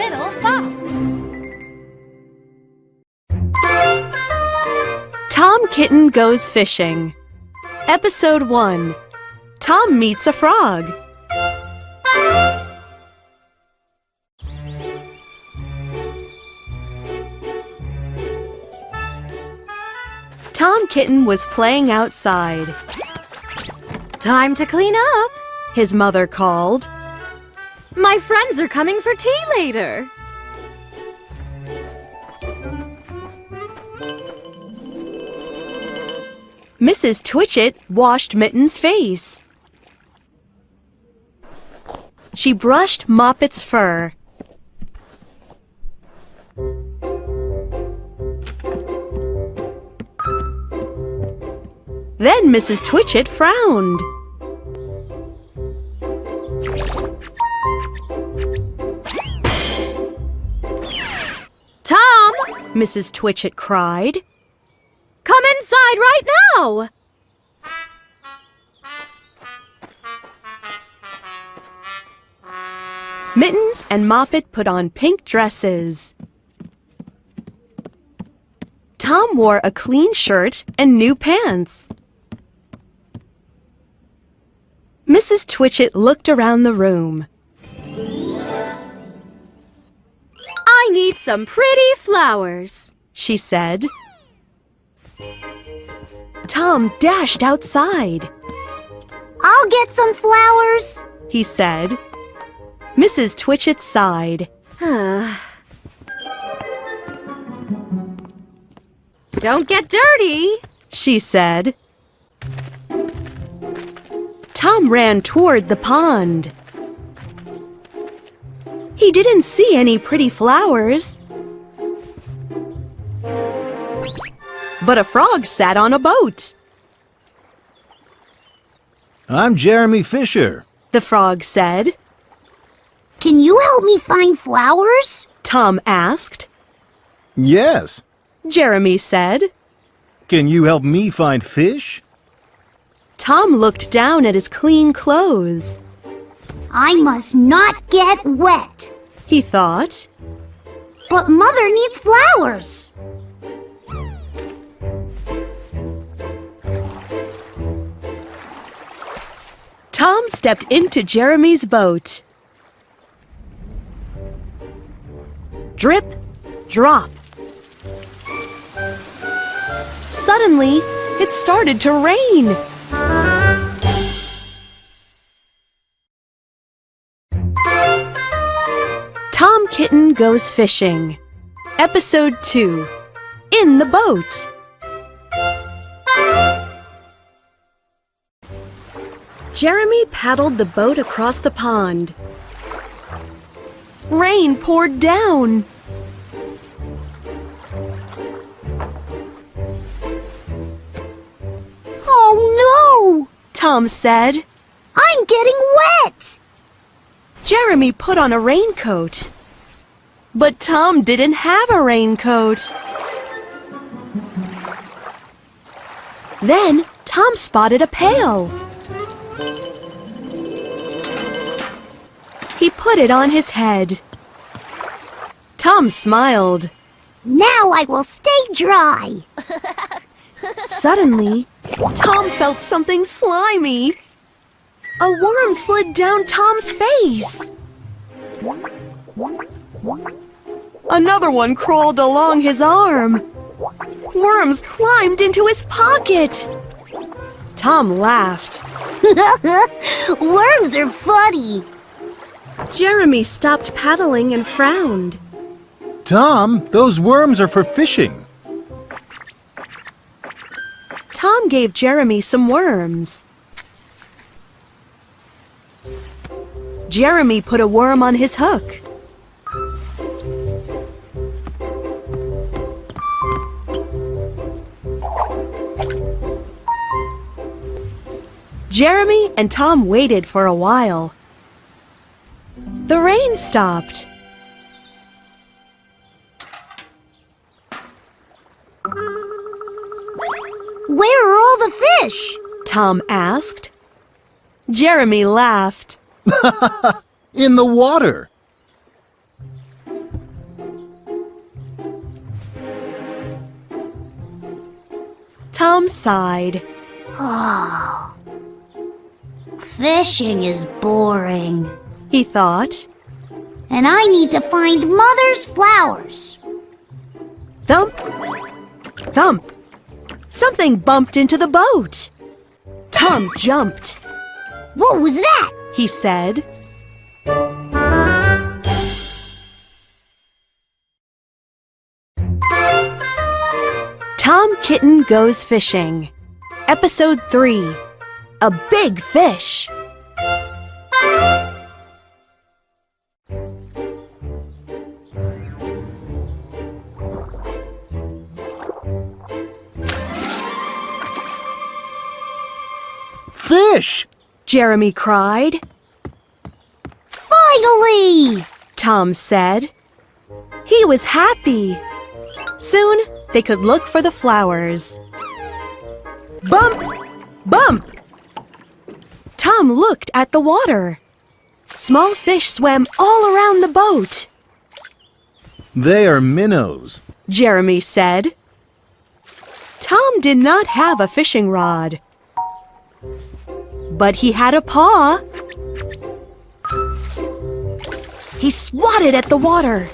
little fox. Tom Kitten Goes Fishing. Episode 1. Tom Meets a Frog. Tom Kitten was playing outside. Time to clean up, His mother called. my friends are coming for tea later. Mrs Twitchett washed Mitten's face. She brushed Moppet's fur. Then Mrs Twitchett frowned. Tom, Mrs Twitchett cried. come inside right now. Mittens and Moppet put on pink dresses. Tom wore a clean shirt and new pants. Mrs. Twitchett looked around the room. I need some pretty flowers, She said. Tom dashed outside. I'll get some flowers. He said. Mrs. Twitchett sighed. Don't get dirty. She said. Tom ran toward the pond. He didn't see any pretty flowers. But a frog sat on a boat. I'm Jeremy Fisher. The frog said. Can you help me find flowers? Tom asked. Yes. Jeremy said. Can you help me find fish? Tom looked down at his clean clothes. I must not get wet, he thought. But Mother needs flowers. Tom stepped into Jeremy's boat. Drip, drop. Suddenly, it started to rain. Tom Kitten Goes Fishing. Episode 2. In the Boat. Jeremy paddled the boat across the pond. Rain poured down. Oh no! Tom said. I'm getting wet! Jeremy put on a raincoat. But Tom didn't have a raincoat. Then Tom spotted a pail. He put it on his head. Tom smiled. Now I will stay dry. Suddenly, Tom felt something slimy. A worm slid down Tom's face. Another one crawled along his arm. Worms climbed into his pocket. Tom laughed. Worms are funny. Jeremy stopped paddling and frowned. Tom, those worms are for fishing. Tom gave Jeremy some worms. Jeremy put a worm on his hook. Jeremy and Tom waited for a while. The rain stopped. Where are all the fish? Tom asked. Jeremy laughed. In the water. Tom sighed. Oh, fishing is boring, He thought. and I need to find Mother's flowers. Thump! Thump! Something bumped into the boat. Tom jumped. What was that? He said. Tom Kitten Goes Fishing. Episode 3. A Big Fish. Fish! Jeremy cried. Finally! Tom said. He was happy. Soon they could look for the flowers. Bump! Bump! Tom looked at the water. Small fish swam all around the boat. They are minnows. Jeremy said. Tom did not have a fishing rod, but he had a paw. He swatted at the water.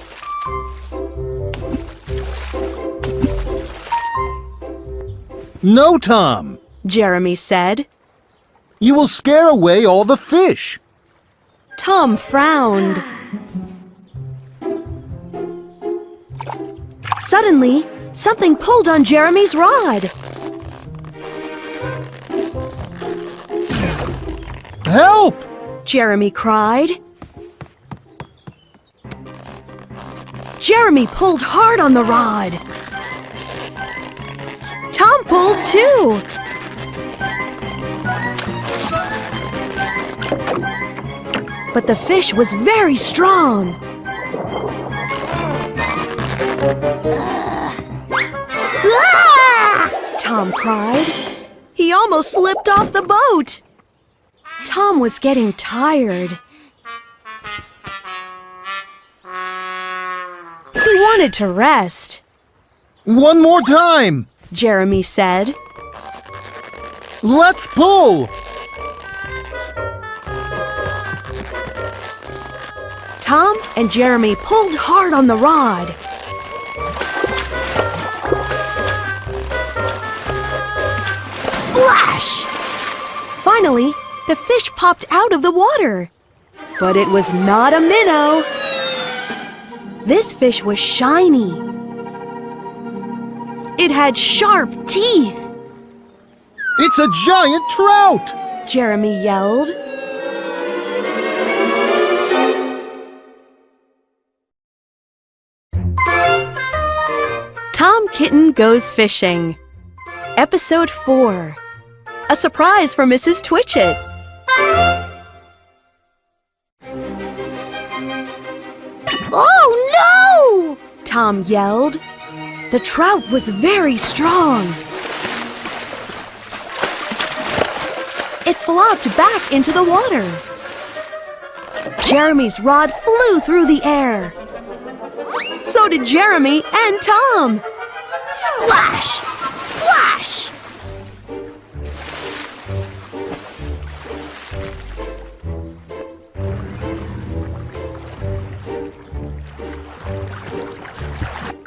No, Tom. Jeremy said. You will scare away all the fish. Tom frowned. Suddenly, something pulled on Jeremy's rod. Help! Jeremy cried. Jeremy pulled hard on the rod. Tom pulled too. But the fish was very strong. Tom cried. He almost slipped off the boat. Tom was getting tired. He wanted to rest. One more time. Jeremy said. Let's pull. Tom and Jeremy pulled hard on the rod. Splash! Finally, the fish popped out of the water. But it was not a minnow. This fish was shiny. It had sharp teeth. It's a giant trout. Jeremy yelled. Tom Kitten Goes Fishing. Episode 4. A surprise for Mrs. Twitchett. Oh, no! Tom yelled. The trout was very strong. It flopped back into the water. Jeremy's rod flew through the air. So did Jeremy and Tom. Splash! Splash!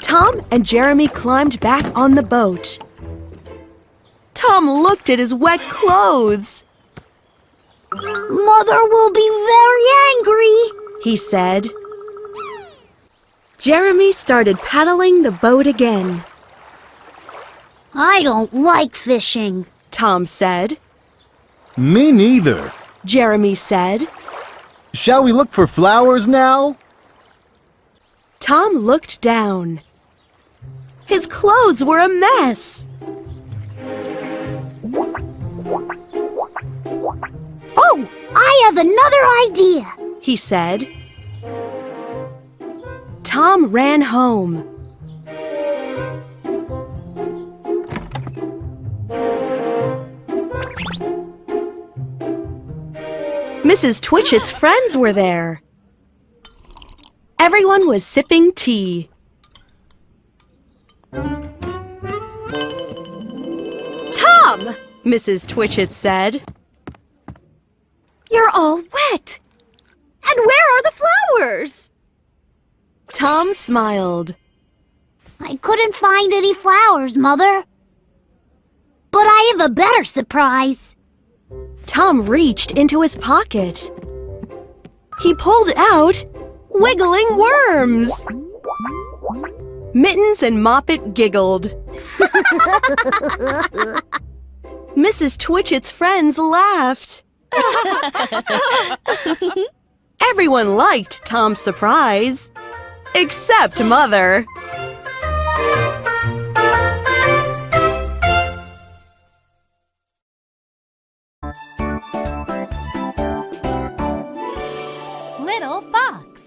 Tom and Jeremy climbed back on the boat. Tom looked at his wet clothes. Mother will be very angry, He said. Jeremy started paddling the boat again. I don't like fishing. Tom said. Me neither. Jeremy said. Shall we look for flowers now? Tom looked down. His clothes were a mess. Oh, I have another idea, He said. Tom ran home. Mrs. Twitchett's friends were there. Everyone was sipping tea. Mrs. Twitchett said. You're all wet. And where are the flowers? Tom smiled. I couldn't find any flowers, Mother. But I have a better surprise. Tom reached into his pocket. He pulled out wiggling worms. Mittens and Moppet giggled. Mrs. Twitchett's friends laughed. Everyone liked Tom's surprise, except Mother. Little Fox.